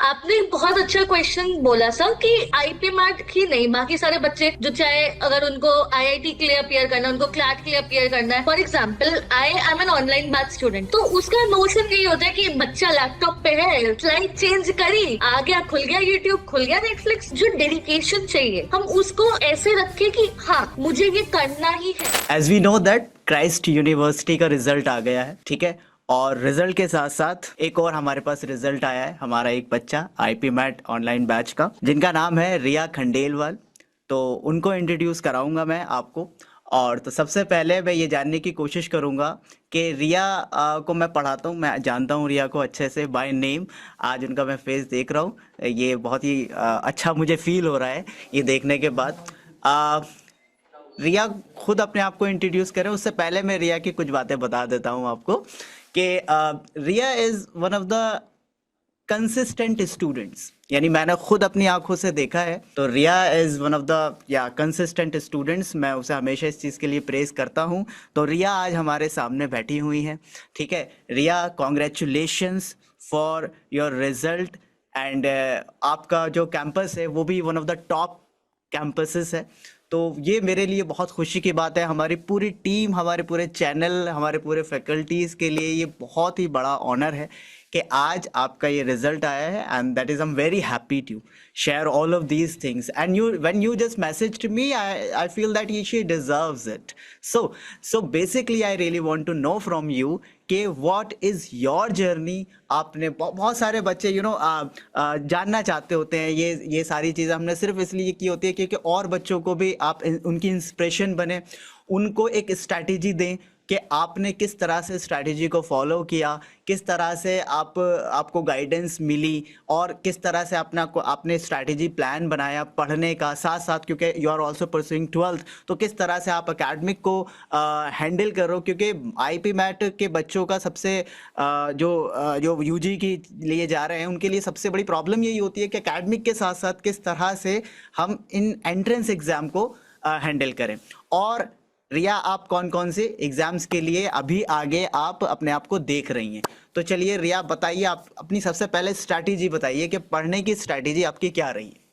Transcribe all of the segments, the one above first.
आपने एक बहुत अच्छा क्वेश्चन बोला सर कि आईपी मैट ही नहीं, बाकी सारे बच्चे जो चाहे अगर उनको आईआईटी के लिए अपियर करना है, उनको क्लैट के लिए अपियर करना है। For example I am an online batch student, तो उसका नोशन यही होता है कि बच्चा लैपटॉप पे है, स्लाइड चेंज करी, आ गया, खुल गया यूट्यूब, खुल गया नेटफ्लिक्स। जो डेडिकेशन चाहिए हम उसको ऐसे रखें कि हाँ मुझे ये करना ही है। As we know that Christ University का रिजल्ट आ गया है, ठीक है। और रिजल्ट के साथ साथ एक और हमारे पास रिजल्ट आया है, हमारा एक बच्चा आईपी मैट ऑनलाइन बैच का, जिनका नाम है रिया खंडेलवाल। तो उनको इंट्रोड्यूस कराऊंगा मैं आपको। और तो सबसे पहले मैं ये जानने की कोशिश करूंगा कि रिया को मैं पढ़ाता हूँ, मैं जानता हूँ रिया को अच्छे से बाय नेम। आज उनका मैं फेस देख रहा हूँ, ये बहुत ही अच्छा मुझे फील हो रहा है ये देखने के बाद। रिया खुद अपने आप को इंट्रोड्यूस करें उससे पहले मैं रिया की कुछ बातें बता देता हूँ आपको कि Riya is one of the consistent students, यानी मैंने खुद अपनी आंखों से देखा है। तो Riya is one of the consistent students, मैं उसे हमेशा इस चीज़ के लिए प्रेज करता हूँ। तो रिया आज हमारे सामने बैठी हुई हैं, ठीक है। Riya, congratulations for your result. And आपका जो कैंपस है वो भी one of the top campuses है। तो ये मेरे लिए बहुत खुशी की बात है, हमारी पूरी टीम, हमारे पूरे चैनल, हमारे पूरे फैकल्टीज़ के लिए ये बहुत ही बड़ा ऑनर है कि आज आपका ये रिजल्ट आया है। And that is I am very happy to share all of these things. And you when you just message to me, I feel that she deserves it. So basically I really want to know from you कि what is your journey. आपने बहुत सारे बच्चे जानना चाहते होते हैं ये सारी चीज़ें हमने सिर्फ इसलिए की होती है क्योंकि और बच्चों को भी आप उनकी इंस्पिरेशन बने, उनको एक स्ट्रैटेजी दें कि आपने किस तरह से स्ट्रैटेजी को फॉलो किया, किस तरह से आपको गाइडेंस मिली और किस तरह से आपने स्ट्रैटेजी प्लान बनाया पढ़ने का साथ साथ, क्योंकि you are also pursuing 12th। तो किस तरह से आप एकेडमिक को हैंडल करो, क्योंकि आईपी मैट के बच्चों का सबसे जो यूजी के लिए जा रहे हैं उनके लिए सबसे बड़ी प्रॉब्लम यही होती है कि एकेडमिक के साथ साथ किस तरह से हम इन एंट्रेंस एग्ज़ाम को हैंडल करें। और रिया, आप कौन कौन से एग्जाम्स के लिए अभी आगे आप अपने आप को देख रही हैं? तो चलिए रिया बताइए, आप अपनी सबसे पहले स्ट्रैटेजी बताइए कि पढ़ने की स्ट्रैटेजी आपकी क्या रही है।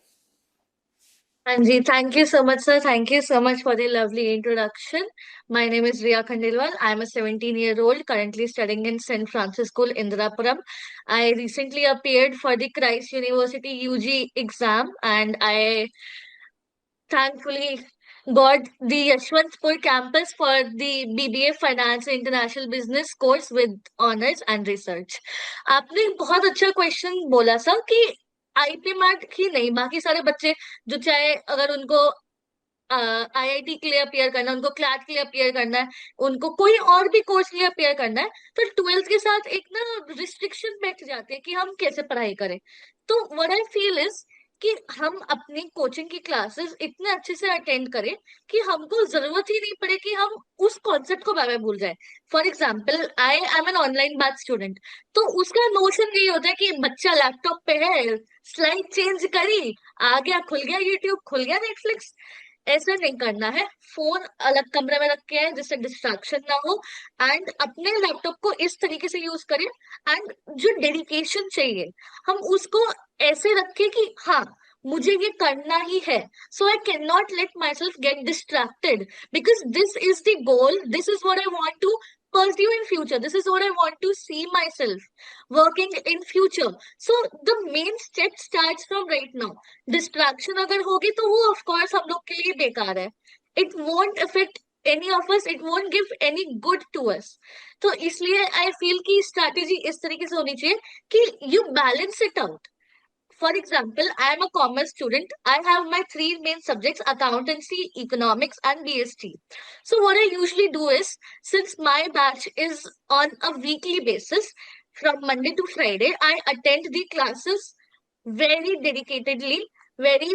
हाँ जी, thank you so much sir, thank you so much for the lovely introduction. My name is Riya Khandelwal. I am a 17-year-old currently studying in St. Francis School, Indirapuram. I recently appeared for the Christ University UG exam and I thankfully got the Yashwantpur campus for the BBA Finance and International Business course with honors and research. आपने एक बहुत अच्छा question बोला sir कि IP mat ही नहीं, बाकी सारे बच्चे जो चाहे अगर उनको आईआईटी के लिए अपियर करना है, उनको क्लैट के लिए अपियर करना है, उनको कोई और भी कोर्स के लिए अपियर करना है, तो ट्वेल्थ के साथ एक ना रिस्ट्रिक्शन बैठ जाती है कि हम कैसे पढ़ाई करें। तो व्हाट आई फील इज कि हम अपनी कोचिंग की क्लासेस इतने अच्छे से अटेंड करें कि हमको जरूरत ही नहीं पड़े कि हम उस कॉन्सेप्ट को बार बार भूल जाए। For example I am an online batch student, तो उसका नोशन यही होता है कि बच्चा लैपटॉप पे है, स्लाइड चेंज करी, आ गया, खुल गया यूट्यूब, खुल गया नेटफ्लिक्स। ऐसा नहीं करना है। फोन अलग कमरे में रखे हैं जिससे डिस्ट्रैक्शन ना हो, एंड अपने लैपटॉप को इस तरीके से यूज करें। एंड जो डेडिकेशन चाहिए हम उसको ऐसे रखें कि हाँ मुझे ये करना ही है। So I can not let myself get distracted because this is the goal, this is what I want to pursue in future, this is what I want to see myself working in future. So the main step starts from right now. Distraction अगर होगी तो वो of course हम लोग के लिए बेकार है। It won't affect any of us, it won't give any good to us. तो इसलिए आई फील कि स्ट्रैटेजी इस तरीके से होनी चाहिए कि you balance it out. For example, I am a commerce student. I have my three main subjects: accountancy, economics, and BST. So, what I usually do is, since my batch is on a weekly basis, from Monday to Friday, I attend the classes very dedicatedly, very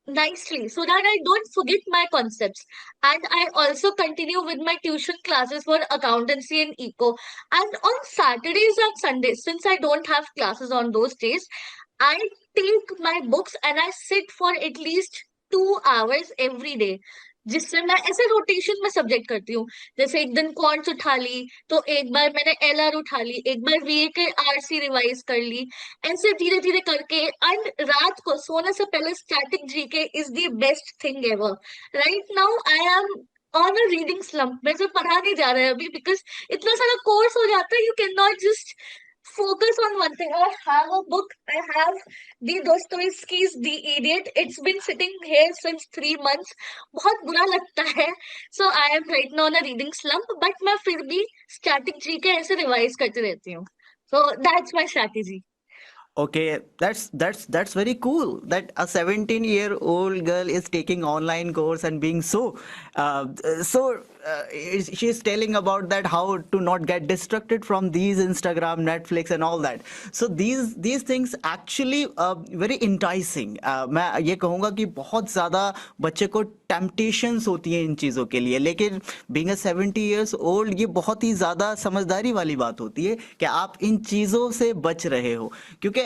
nicely, so that I don't forget my concepts. And I also continue with my tuition classes for accountancy and eco. And on Saturdays and Sundays, since I don't have classes on those days, I take my books and I sit for at least 2 hours every day. जिससे मैं ऐसे rotation में subject करती हूँ। जैसे एक दिन quants उठा ली, तो एक बार मैंने एलआर उठा ली, एक बार वीए के आरसी रिवाइज कर ली, ऐसे धीरे धीरे करके। एंड रात को सोने से पहले static GK is the best thing ever. Right now I am on a reading slump, मेरे से पढ़ा नहीं जा रहा है अभी, बिकॉज इतना सारा कोर्स हो जाता है, you can not just focus on one thing. I have a book. I have the Dostoevsky's The Idiot. It's been sitting here since 3 months. बहुत बुरा लगता है. So I am right now on a reading slump, but मैं फिर भी static जी के ऐसे revise करती रहती हूँ. So that's my strategy. Okay, that's very cool that a 17-year-old girl is taking online course and being uh, so she's telling about that how to not get distracted from these Instagram, Netflix and all that. So these things actually very enticing. मैं ये कहूँगा कि बहुत ज़्यादा बच्चे को temptations होती हैं इन चीज़ों के लिए, लेकिन बीइंग अ 70 इयर्स ओल्ड ये बहुत ही ज़्यादा समझदारी वाली बात होती है कि आप इन चीज़ों से बच रहे हो। क्योंकि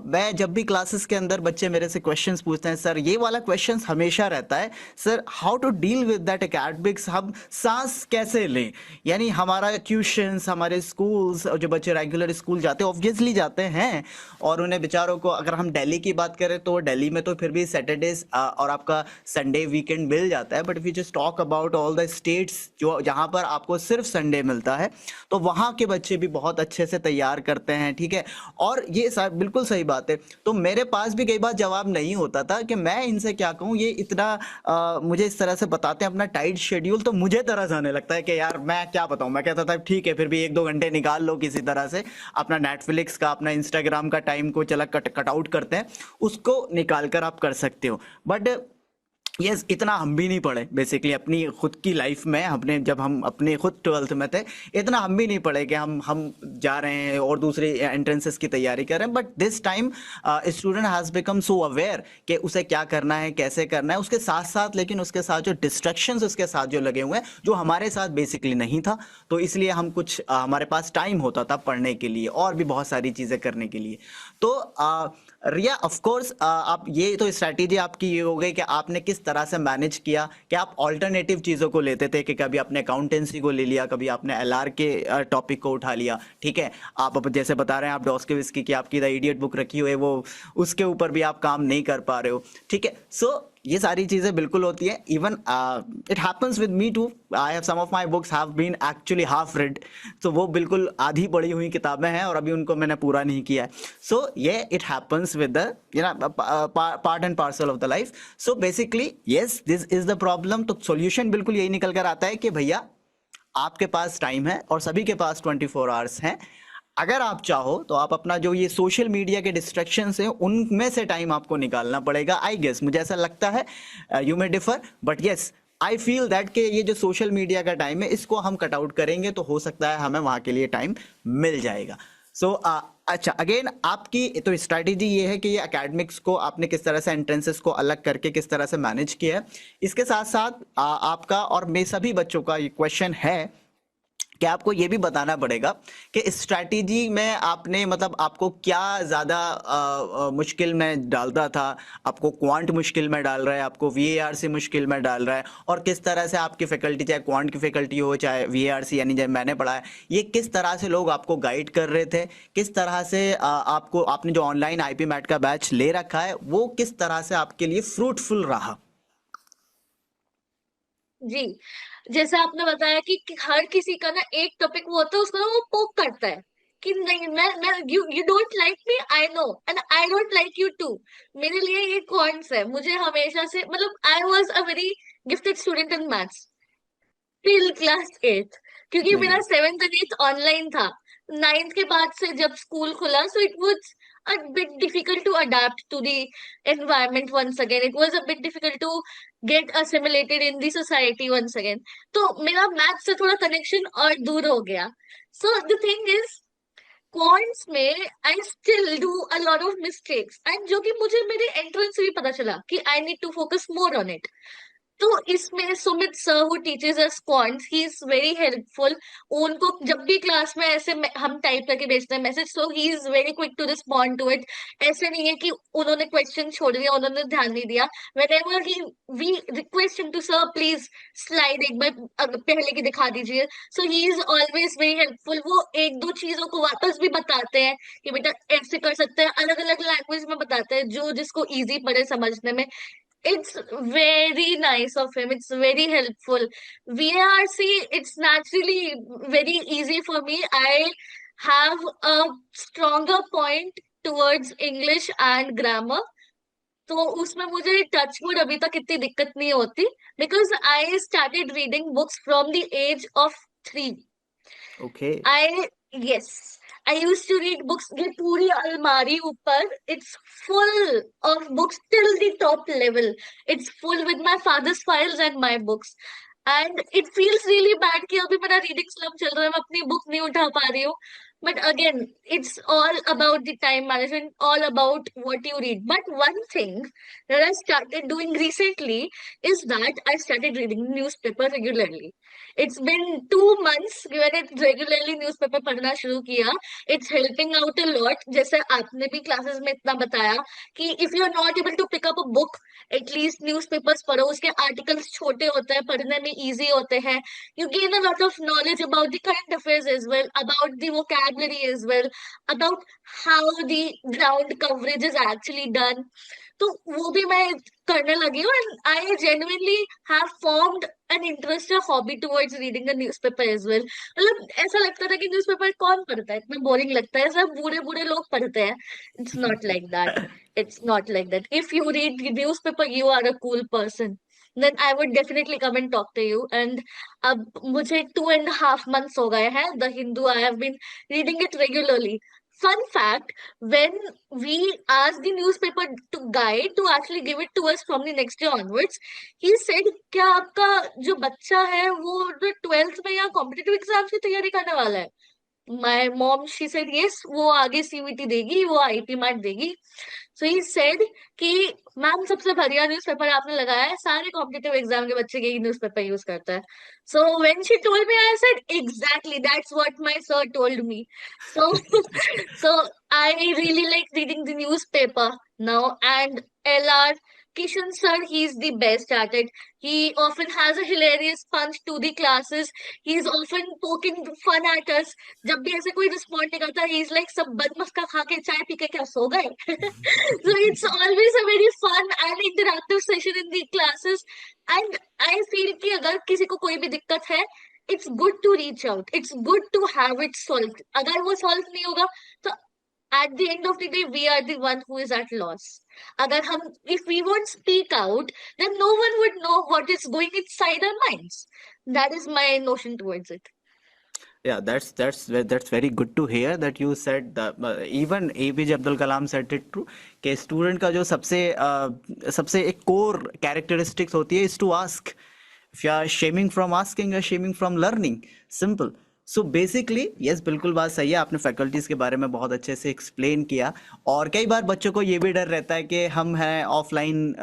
मैं जब भी क्लासेस के अंदर बच्चे मेरे से क्वेश्चंस पूछते हैं, सर ये वाला क्वेश्चंस हमेशा रहता है, sir how to deal with that academics, हम सांस कैसे लें। यानी हमारा ट्यूशंस, हमारे स्कूल्स, जो बच्चे रेगुलर स्कूल जाते हैं ऑब्वियसली जाते हैं, और उन्हें बेचारों को, अगर हम दिल्ली की बात करें तो दिल्ली में तो फिर भी सैटरडेज और आपका संडे वीकेंड मिल जाता है, but we just talk about all the states जो जहाँ पर आपको सिर्फ संडे मिलता है, तो वहाँ के बच्चे भी बहुत अच्छे से तैयार करते हैं, ठीक है। और ये बिल्कुल सही बात है। तो मेरे पास भी कई बार जवाब नहीं होता था कि मैं इनसे क्या कहूँ, ये इतना मुझे इस तरह से बताते हैं अपना टाइट शेड्यूल, तो मुझे तरस आने लगता है कि यार मैं क्या बताऊँ। मैं कहता था ठीक है फिर भी 1-2 घंटे निकाल लो किसी तरह से, अपना नेटफ्लिक्स का, अपना इंस्टाग्राम का टाइम को चला कट आउट करते हैं, उसको निकाल कर आप कर सकते हो। बट यस, इतना हम भी नहीं पढ़े बेसिकली अपनी खुद की लाइफ में। हमने जब हम अपने खुद 12th में थे, इतना हम भी नहीं पढ़े कि हम जा रहे हैं और दूसरे एंट्रेंसेस की तैयारी कर रहे हैं। But this time student has become so aware कि उसे क्या करना है, कैसे करना है, उसके साथ साथ, लेकिन उसके साथ जो डिस्ट्रैक्शंस उसके साथ जो लगे हुए हैं, जो हमारे साथ बेसिकली नहीं था, तो इसलिए हम कुछ हमारे पास टाइम होता था पढ़ने के लिए और भी बहुत सारी चीज़ें करने के लिए। तो रिया, ऑफ कोर्स आप, ये तो स्ट्रैटेजी आपकी ये हो गई कि आपने किस तरह से मैनेज किया कि आप ऑल्टरनेटिव चीज़ों को लेते थे, कि कभी आपने अकाउंटेंसी को ले लिया, कभी आपने एलआर के टॉपिक को उठा लिया, ठीक है। आप अब जैसे बता रहे हैं आप डॉस्टोयेव्स्की की आपकी द इडियट बुक रखी हुई है, वो उसके ऊपर भी आप काम नहीं कर पा रहे हो, ठीक है। सो ये सारी चीज़ें बिल्कुल होती है। Even it happens with me too. I have some of my books have been actually half read, तो वो बिल्कुल आधी पढ़ी हुई किताबें हैं और अभी उनको मैंने पूरा नहीं किया है। सो ये it happens with the part and parcel of the life. So basically yes, this is the problem. तो सॉल्यूशन बिल्कुल यही निकल कर आता है कि भैया आपके पास टाइम है और सभी के पास 24 आवर्स हैं। अगर आप चाहो तो आप अपना जो ये सोशल मीडिया के डिस्ट्रैक्शंस हैं उनमें से टाइम आपको निकालना पड़ेगा, आई गेस, मुझे ऐसा लगता है। You may differ, but yes I feel that कि ये जो सोशल मीडिया का टाइम है इसको हम कट आउट करेंगे तो हो सकता है हमें वहाँ के लिए टाइम मिल जाएगा। सो अच्छा, अगेन आपकी तो स्ट्रैटेजी ये है कि ये एकेडमिक्स को आपने किस तरह से एंट्रेंसेस को अलग करके किस तरह से मैनेज किया है। इसके साथ साथ आपका और मेरे सभी बच्चों का ये क्वेश्चन है कि आपको ये भी बताना पड़ेगा कि स्ट्रैटेजी में आपने, मतलब आपको क्या ज़्यादा मुश्किल में डालता था। आपको क्वांट मुश्किल में डाल रहा है, आपको वीएआरसी मुश्किल में डाल रहा है, और किस तरह से आपकी फैकल्टी, चाहे क्वांट की फैकल्टी हो चाहे वीएआरसी, यानी जब मैंने पढ़ा है, ये किस तरह से लोग आपको गाइड कर रहे थे, किस तरह से आपको, आपने जो ऑनलाइन आईपी मैट का बैच ले रखा है वो किस तरह से आपके लिए फ्रूटफुल रहा। जी, जैसे आपने बताया कि हर किसी का ना एक टॉपिक वो होता है, उसको ना वो पोक करता है कि नहीं, मैं you don't like me, I know, and I don't like you too. मेरे लिए ये कॉन्स है। मुझे हमेशा से, मतलब I was a very gifted student in maths till class 8, क्योंकि नहीं मेरा नहीं, 7th and 8th ऑनलाइन था। 9th के बाद से जब स्कूल खुला, so it was a bit difficult to adapt to the environment once again. It was a bit difficult to get assimilated in the society once again. तो मेरा math से थोड़ा कनेक्शन और दूर हो गया। So the thing is, quants में I still do a lot of mistakes, and जो कि मुझे मेरे एंट्रेंस से भी पता चला कि I need to focus more on it. तो इसमें Sumit sir who teaches us quants, he is very helpful. उनको जब भी क्लास में ऐसे हम टाइप करके भेजते हैं message, so he is very quick to respond to it. ऐसे नहीं है कि उन्होंने क्वेश्चन छोड़ दिया, उन्होंने ध्यान नहीं दिया। whenever he we request him to sir please slide एक बार पहले की दिखा दीजिए, so he is always very helpful. वो एक दो चीजों को वापस भी बताते हैं कि बेटा ऐसे कर सकते हैं, अलग अलग लैंग्वेज में बताते हैं जो जिसको इजी पड़े समझने में। It's very nice of him. It's very helpful. VARC, it's naturally very easy for me. I have a stronger point towards English and grammar. तो उसमें मुझे टच वुड अभी तक इतनी दिक्कत नहीं होती, because I started reading books from the age of 3। Okay. I yes, I used to read books. ये पूरी अलमारी ऊपर, it's full of books till the top level. It's full with my father's files and my books. And it feels really bad कि अभी मेरा reading slump चल रहा है, मैं अपनी book नहीं उठा पा रही हूँ. But again, it's all about the time management, all about what you read. But one thing that I started doing recently is that I started reading newspaper regularly. It's been 2 months when it regularly newspaper पढ़ना शुरू किया. It's helping out a lot. जैसे आपने भी classes में इतना बताया कि if you are not able to pick up a book, at least newspapers पढ़ो. उसके आर्टिकल्स छोटे होते हैं, पढ़ने में easy होते हैं. You gain a lot of knowledge about the current affairs as well, about the vocabulary as well, about how the ground coverage is actually done. तो वो भी मैं करने लगी हूँ, and I genuinely have formed an interest, a hobby towards reading the newspaper as well. मतलब ऐसा लगता था कि न्यूज़पेपर कौन पढ़ता है, इतना बोरिंग लगता है, सब बूढ़े बूढ़े लोग पढ़ते हैं. It's not like that. It's not like that. If you read newspaper you are a cool person, then I would definitely come and talk to you. And अब मुझे 2.5 months हो गए हैं. The Hindu, I have been reading it regularly. Fun fact, when we asked the newspaper to guy to actually give it to us from the next day onwards, he said क्या आपका जो बच्चा है वो 12th में या competitive exam की तैयारी करने वाला है? My mom, she said yes, वो आगे सीवीटी देगी, वो आईपी मैट देगी. सो ही सेड कि मैम सबसे बढ़िया न्यूज़पेपर आपने लगाया है, सारे कॉम्पिटिटिव एग्जाम के बच्चे यही न्यूज़पेपर यूज करता है. So when she told me I said exactly that's what my sir told me. So so I really like reading the newspaper now. And LR Kishan sir, he's the best at it. He often has a hilarious punch to the classes. He's often poking fun at us. जब भी ऐसे कोई respond नहीं करता, he is like सब बदमस्का खा के चाय पी के क्या सो गए. So it's always a very fun and interactive session in the classes. And I feel कि अगर किसी को कोई भी दिक्कत है, it's good to reach out. It's good to have it solved. अगर वो solve नहीं होगा तो at the end of the day we are the one who is at loss. अगर हम if we won't speak out, then no one would know what is going inside our minds. That is my notion towards it. Yeah, that's very good to hear that you said that even APJ Abdul Kalam said it true कि student का जो सबसे एक core characteristics होती है is to ask. If you are shaming from asking, you are shaming from learning. Simple. So basically yes, बिल्कुल बात सही है. आपने फैकल्टीज के बारे में बहुत अच्छे से एक्सप्लेन किया. और कई बार बच्चों को ये भी डर रहता है कि हम हैं ऑफलाइन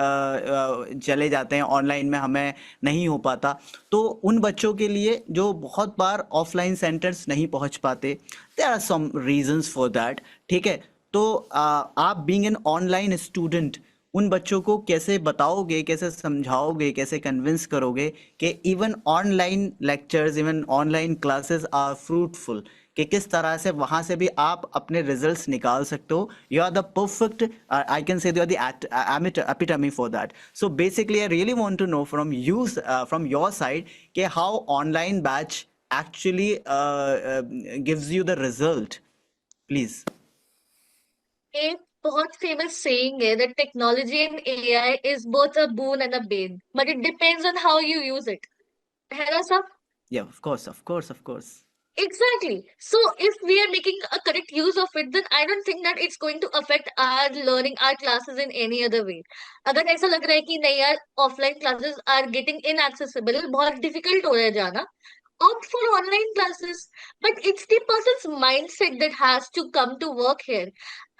चले जाते हैं, ऑनलाइन में हमें नहीं हो पाता. तो उन बच्चों के लिए जो बहुत बार ऑफलाइन सेंटर्स नहीं पहुंच पाते, there are some reasons for that. ठीक है. तो आप बीइंग एन ऑनलाइन स्टूडेंट उन बच्चों को कैसे बताओगे, कैसे समझाओगे, कैसे कन्विंस करोगे कि even online lectures, even online classes are fruitful, कि किस तरह से वहां से भी आप अपने रिजल्ट्स निकाल सकते हो. You are the perfect, I can say you are the epitome for that. So basically I really want to know from you, from your side, कि how online batch actually gives you the result, please. एक बहुत famous saying है that technology and AI is both a boon and a bane, but it depends on how you use it. है ना सब? Yeah, of course, of course, of course. Exactly. So if we are making a correct use of it, then I don't think that it's going to affect our learning, our classes in any other way. अगर ऐसा लग रहा है कि नहीं यार offline classes are getting inaccessible, बहुत difficult हो रहा है जाना, opt for online classes. But it's the person's mindset that has to come to work here.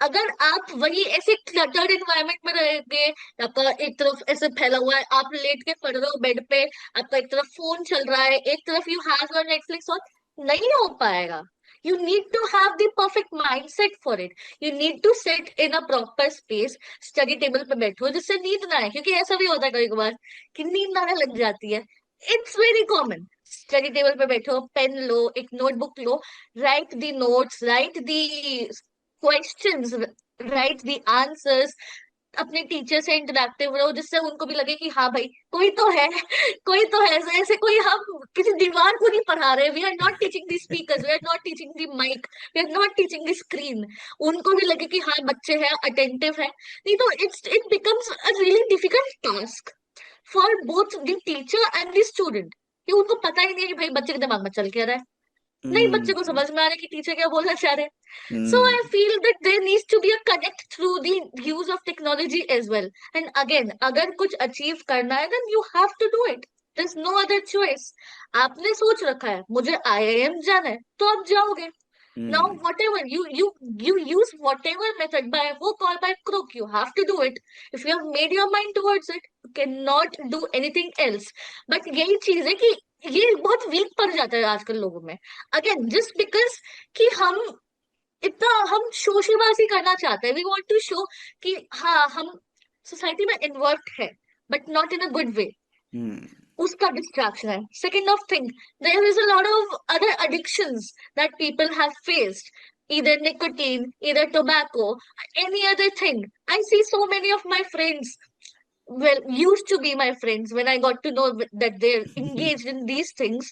अगर आप वही ऐसे क्लटर्ड एनवायरनमेंट में रहेंगे, आपका एक तरफ ऐसे फैला हुआ है, आप लेट के पढ़ रहे हो बेड पे, आपका एक तरफ फोन चल रहा है, एक तरफ you have your Netflix on, नहीं हो पाएगा. You need to have the perfect mindset for it. You need to sit in a proper space. Study table पे बैठो जिससे नींद ना आए, क्योंकि ऐसा भी होता है कभी कभार कि नींद आने लग जाती है. It's very common. Study table पे बैठो, पेन लो, एक notebook low, right the notes, right the questions, right the answers. अपने टीचर से इंटरेक्टिव रहो जिससे उनको भी लगे कि हाँ भाई कोई तो है, कोई तो है. ऐसे कोई हम किसी दीवार को नहीं पढ़ा रहे. We are not teaching the speakers, we are not teaching the mic, we are not teaching the screen. उनको भी लगे कि हाँ बच्चे हैं, अटेंटिव है. नहीं तो it becomes a really difficult task for both the teacher and the student, कि उनको पता ही नहीं है कि भाई बच्चे के दिमाग में चल क्या रहा है. नहीं बच्चे को हम्म समझ में आ रहा है कि टीचर क्या बोलना चाह रहे हैं. So I hmm feel that there needs to be a connect through the use of technology as well. And again, अगर कुछ अचीव करना है, then you have to do it. There's no other choice. आपने सोच रखा है मुझे IIM जाना है, तो आप जाओगे. Now, hmm whatever you use whatever method, by hook or by crook, you have to do it. If you have made your mind towards it, you cannot do anything else. But यही चीज है कि ये बहुत week पड़ जाता है आजकल लोगों में. अगेन जस्ट बिकॉज कि इतना हम शोशीबाजी करना चाहते हैं. वी वांट टू शो कि हाँ हम सोसाइटी में इन्वॉल्व है, but not in a good way. Hmm उसका डिस्ट्रैक्शन है. Second of thing, there is a lot of other addictions that people have faced, either nicotine, either tobacco, any other thing. I see so many of my friends, well, used to be my friends, when I got to know that they're engaged in these things.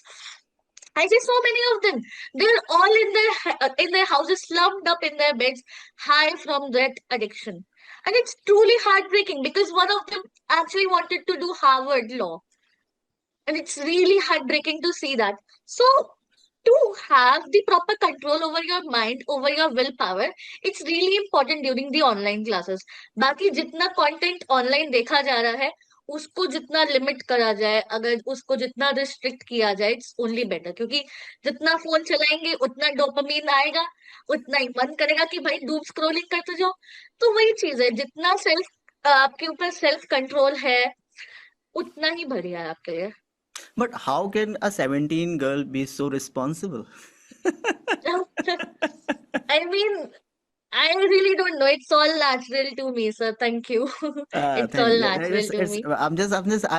I see so many of them. They're all in their houses, slumped up in their beds, high from that addiction. And it's truly heartbreaking because one of them actually wanted to do Harvard Law, and it's really heartbreaking to see that. So to have the proper control over your mind, over your willpower, it's really important during the online classes. बाकी जितना content online देखा जा रहा है, उसको जितना limit करा जाए, अगर उसको जितना रिस्ट्रिक्ट किया जाए, इट्स ओनली बेटर. क्योंकि जितना फोन चलाएंगे उतना डोपामीन आएगा, उतना ही मन करेगा कि भाई डूम स्क्रोलिंग करते जाओ. तो वही चीज है, जितना सेल्फ आपके ऊपर सेल्फ कंट्रोल है, उतना ही बढ़िया है आपके लिए. But how can a 17 girl be so responsible? I mean, I really don't know. It's all natural to me, sir. Thank you. It's Thank all you. natural to It's me.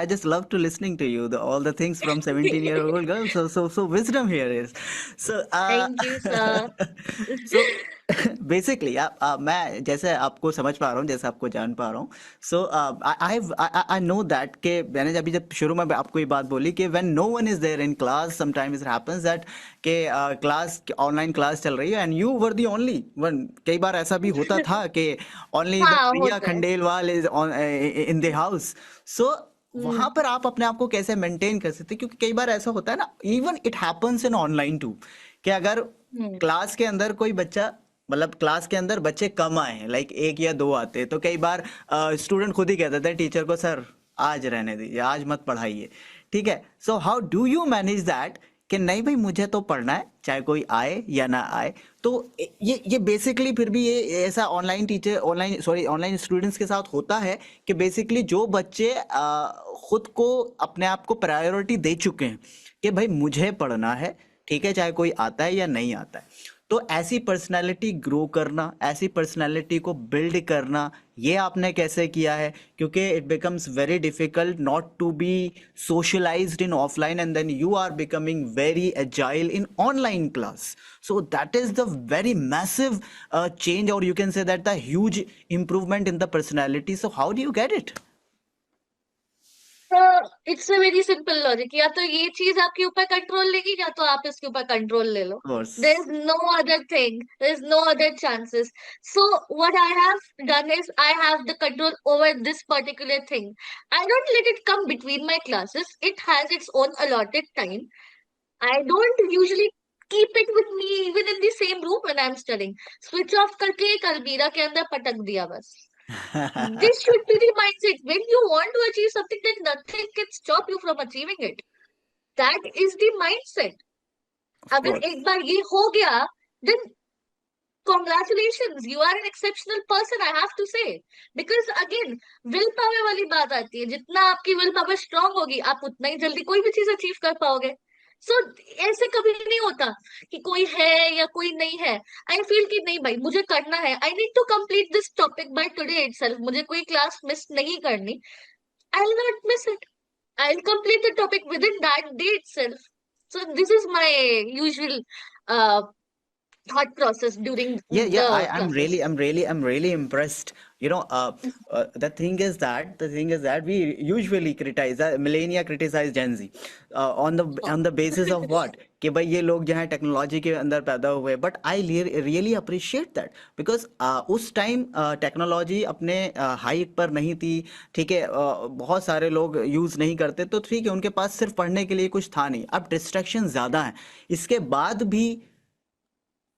I just love to listening to you. All the things from 17-year-old girl. So wisdom here is. So Thank you, sir. so basically मैं जैसे आपको समझ पा रहा हूँ, जैसे आपको जान पा रहा हूँ. सो आई नो दैट कि मैंने अभी जब शुरू में आपको ये बात बोली कि when no one is there in class, sometimes it happens that कि क्लास ऑनलाइन क्लास चल रही है and you were the only one. कई बार ऐसा भी होता था कि ओनली द हाँ प्रिया होता है. Khandelwal is in the house. So hmm. वहां पर आप अपने आप को कैसे मेंटेन कर सकते, क्योंकि कई बार ऐसा होता है ना, even it happens in online too, कि अगर हम्म. क्लास के अंदर कोई बच्चा, मतलब क्लास के अंदर बच्चे कम आए हैं, लाइक एक या दो आते हैं, तो कई बार स्टूडेंट खुद ही कहते थे टीचर को, सर आज रहने दीजिए, आज मत पढ़ाइए. ठीक है. So how do you manage that कि नहीं भाई मुझे तो पढ़ना है चाहे कोई आए या ना आए. तो ये बेसिकली फिर भी ये ऐसा ऑनलाइन टीचर, ऑनलाइन स्टूडेंट्स के साथ होता है कि बेसिकली जो बच्चे खुद को, अपने आप को प्रायोरिटी दे चुके हैं कि भाई मुझे पढ़ना है, ठीक है, चाहे कोई आता है या नहीं आता है. तो ऐसी पर्सनालिटी ग्रो करना, ऐसी पर्सनालिटी को बिल्ड करना, ये आपने कैसे किया है? क्योंकि it becomes very difficult not to be socialized in offline and then you are becoming very agile in online class. So that is the very massive change, or you can say that the huge improvement in the personality. So how do you get it? It's a very simple logic. या तो ये चीज आपके ऊपर control लेगी, या तो आप इसके ऊपर कंट्रोल ले लो. Of there course. Is no other thing, there is no other chances. So what I have done is I have the control over this particular thing. I don't let it come between my classes. It has its own allotted time. I don't usually keep it with me even in the same room when I'm studying. Switch off करके एक अलमीरा के अंदर पटक दिया बस. This should be the mindset. When you want to achieve something, then nothing can stop you from achieving it. That is the mindset. Of अगर course. एक बार ये हो गया, then congratulations, you are an exceptional person, I have to say. Because again, will power वाली बात आती है, जितना आपकी विल पावर स्ट्रांग होगी, आप उतना ही जल्दी कोई भी चीज अचीव कर पाओगे. सो ऐसे कभी नहीं होता कि कोई है या कोई नहीं है. आई फील कि नहीं भाई, मुझे करना है, I need to complete this topic by today itself. मुझे कोई क्लास मिस नहीं करनी. I will not miss it. I will complete the topic within that day itself. So this is my usual thought process during Yeah, the I'm really, classes. I'm really impressed. You know, the thing is that we usually criticize, millennia criticize Gen Z, on the basis of what? कि भाई ये लोग जो है technology के अंदर पैदा हुए. But I really appreciate that, because उस टाइम टेक्नोलॉजी अपने हाइक पर नहीं थी. ठीक है, बहुत सारे लोग यूज़ नहीं करते, तो ठीक है, उनके पास सिर्फ पढ़ने के लिए कुछ था नहीं. अब डिस्ट्रैक्शन ज़्यादा है. इसके बाद भी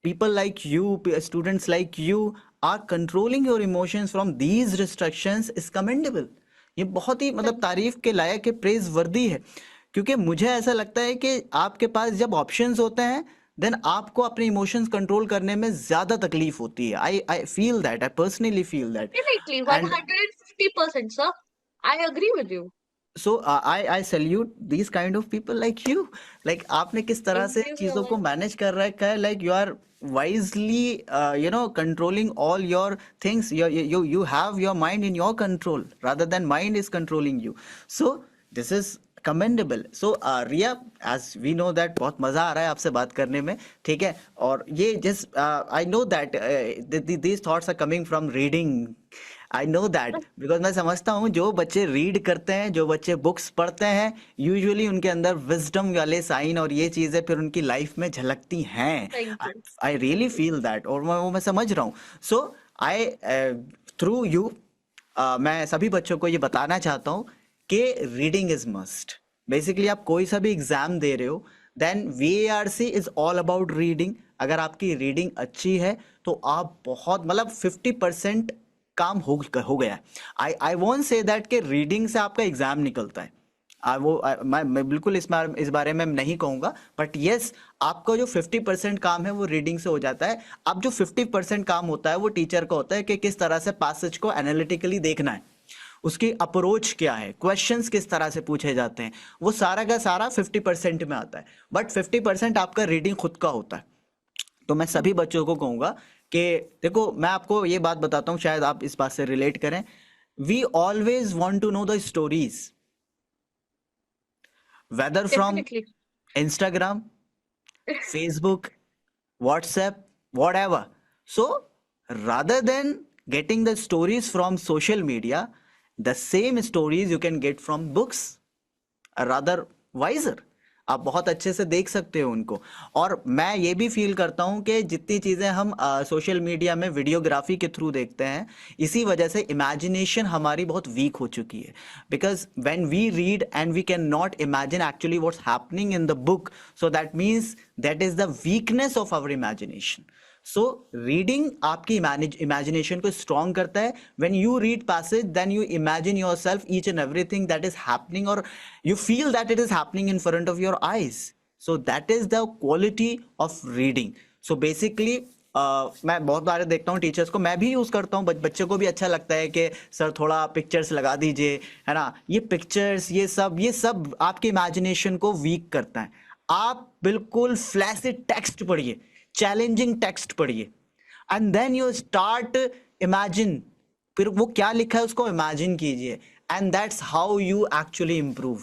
people like you, students like you are controlling your emotions from these restrictions is commendable. ये बहुत ही मतलब तारीफ के लायक है, प्रेज वर्दी है. क्योंकि मुझे ऐसा लगता है कि आपके पास जब ऑप्शंस होते हैं, देन आपको अपने इमोशंस कंट्रोल करने में ज्यादा तकलीफ होती है. आई feel that, I personally feel that. Definitely, and 150%, sir. I agree with you. So I salute this kind of people like you. Like आपने किस तरह Thank से you so चीजों को much. मैनेज कर रखा है. Like you are wisely controlling all your things. You have your mind in your control rather than mind is controlling you. So this is commendable. So Riya, as we know that बहुत मजा आ रहा है आपसे बात करने में. ठीक है, और ये just I know that these thoughts are coming from reading. I know that, because मैं समझता हूँ जो बच्चे रीड करते हैं, जो बच्चे बुक्स पढ़ते हैं, यूजुअली उनके अंदर विजडम वाले साइन और ये चीज़ें फिर उनकी लाइफ में झलकती हैं. Thank you. I really feel that, और मैं समझ रहा हूँ. सो आई थ्रू यू मैं सभी बच्चों को ये बताना चाहता हूँ कि रीडिंग इज मस्ट. बेसिकली आप कोई सा भी एग्जाम दे रहे हो, then VARC is all about reading. अगर आपकी रीडिंग अच्छी है तो आप बहुत मतलब 50% काम हो गया. आई वोंट से दैट कि रीडिंग से आपका एग्जाम निकलता है. मैं बिल्कुल इस बारे में नहीं कहूंगा, बट यस, आपका जो 50% काम है वो रीडिंग से हो जाता है. अब जो 50% काम होता है वो टीचर का होता है कि किस तरह से पैसेज को एनालिटिकली देखना है, उसकी अप्रोच क्या है, क्वेश्चंस किस तरह से पूछे जाते हैं, वो सारा का सारा 50% में आता है. बट 50% आपका रीडिंग खुद का होता है. तो मैं सभी बच्चों को कहूंगा कि देखो, मैं आपको ये बात बताता हूँ, शायद आप इस बात से रिलेट करें. We always want to know the stories, whether from Definitely. Instagram, Facebook, WhatsApp, whatever. So rather than getting the stories from social media, the same stories you can get from books are rather wiser. आप बहुत अच्छे से देख सकते हो उनको. और मैं ये भी फील करता हूँ कि जितनी चीज़ें हम सोशल मीडिया में वीडियोग्राफी के थ्रू देखते हैं, इसी वजह से इमेजिनेशन हमारी बहुत वीक हो चुकी है. Because when we read and we can not imagine actually what's happening in the book, so that means that is the weakness of our imagination. So reading आपकी इमेजिनेशन को स्ट्रॉन्ग करता है. When you read passage, then you imagine yourself each and everything that is happening, और you feel that it is happening in front of your eyes. So that is the quality of reading. So basically मैं बहुत बार देखता हूँ teachers को, मैं भी use करता हूँ, बच्चों को भी अच्छा लगता है कि सर थोड़ा पिक्चर्स लगा दीजिए, है ना. ये पिक्चर्स ये सब आपके इमेजिनेशन को वीक करता है. आप बिल्कुल फ्लैशी टेक्स्ट पढ़िए, चैलेंजिंग टेक्स्ट पढ़िए, and then you start imagine. फिर वो क्या लिखा है उसको इमेजिन कीजिए, and that's how you actually improve.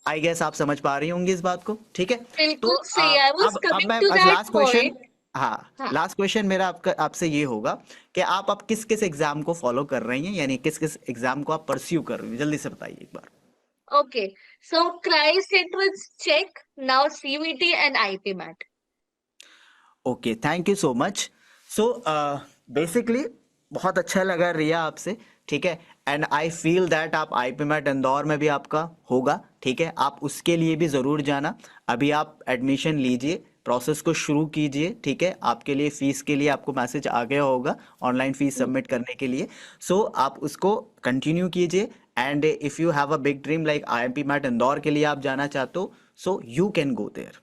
I guess आप समझ पा रही होंगी इस बात को. ठीक है, तो बिल्कुल सही. I was अब coming मैं to that last question, point. हाँ, हाँ. लास्ट क्वेश्चन मेरा आपसे ये होगा कि आप अब किस किस एग्जाम को फॉलो कर रही हैं, यानी किस किस एग्जाम को आप परस्यू कर रही हैं, जल्दी से बताइए एक बार. Okay. So Christ entrance check, now CVT and IP mat. Okay, thank you so much. So basically बहुत अच्छा लगा रिया आपसे. ठीक है, एंड आई फील दैट आप आईपी मैट इंदौर में भी आपका होगा. ठीक है, आप उसके लिए भी ज़रूर जाना. अभी आप एडमिशन लीजिए, प्रोसेस को शुरू कीजिए, ठीक है। आपके लिए फीस के लिए आपको मैसेज आ गया होगा ऑनलाइन फीस सबमिट करने के लिए। सो आप उसको कंटिन्यू कीजिए। And if you have a big dream like IMP मैट इंदौर के लिए आप जाना चाहते हो, so you can go there.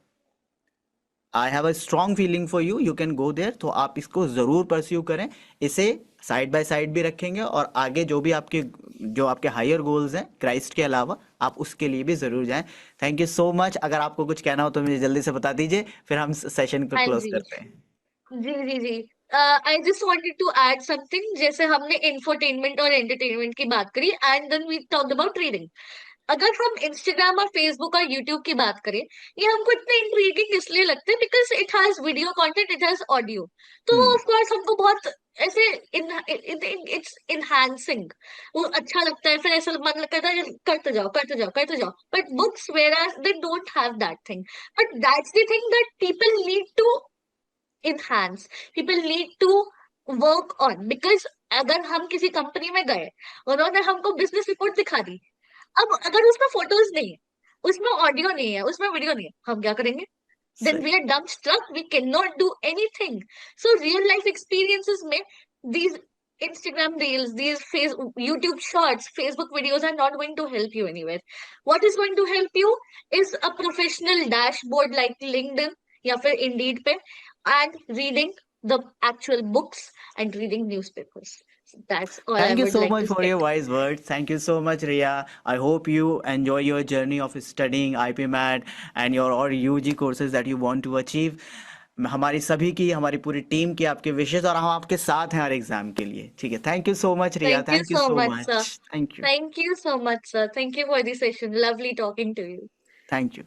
I have a strong feeling for you, you can go there. तो आप इसको ज़रूर परस्यू करें, इसे साइड बाय साइड भी रखेंगे, और आगे जो आपके हायर गोल्स हैं क्राइस्ट के अलावा, आप उसके लिए भी ज़रूर जाएं। Thank you so much. अगर आपको कुछ कहना हो तो मुझे जल्दी से बता दीजिए, फिर हम सेशन को हाँ क्लोज जी करते हैं। जी जी जी। I just wanted to add something. जैसे हमने इंफोटेनमेंट और एंटरटेनमेंट की बात करी and then we talked about reading. अगर हम इंस्टाग्राम और फेसबुक और यूट्यूब की बात करें, ये हमको इतने इंट्रीगिंग इसलिए लगते हैं because it has video content, it has audio. तो हम्म। ऑफ कोर्स हमको बहुत ऐसे इट्स इनहांसिंग, वो अच्छा लगता है। फिर ऐसा मन करता है करते जाओ करते जाओ करते जाओ। But books where they don't have that thing. But that's the thing that people need to enhance, people need to work on, because अगर हम किसी कंपनी में गए, उन्होंने हमको बिजनेस रिपोर्ट दिखा दी, अब अगर उसमें फोटोज नहीं है, उसमें ऑडियो नहीं है, उसमें वीडियो नहीं है, हम क्या करेंगे? Then सही। we are dumbstruck, we cannot do anything. So real life experiences में these Instagram reels, these YouTube shorts, Facebook videos are not going to help you anywhere. What is going to help you is a professional dashboard like LinkedIn या फिर Indeed पे, and reading the actual books and reading newspapers. So that's all I Thank you would so like much to for say. your wise words. Thank you so much, Ria. I hope you enjoy your journey of studying IPMAT and your or UG courses that you want to achieve. हमारी सभी की, हमारी पूरी team की आपके विशेष, और हम आपके साथ हैं हर एग्जाम के लिए, ठीक है। Thank you so much Riya, Thank you thank you so so much, sir. Much, thank you. Thank you so much, sir. Thank you for the session. Lovely talking to you. Thank you.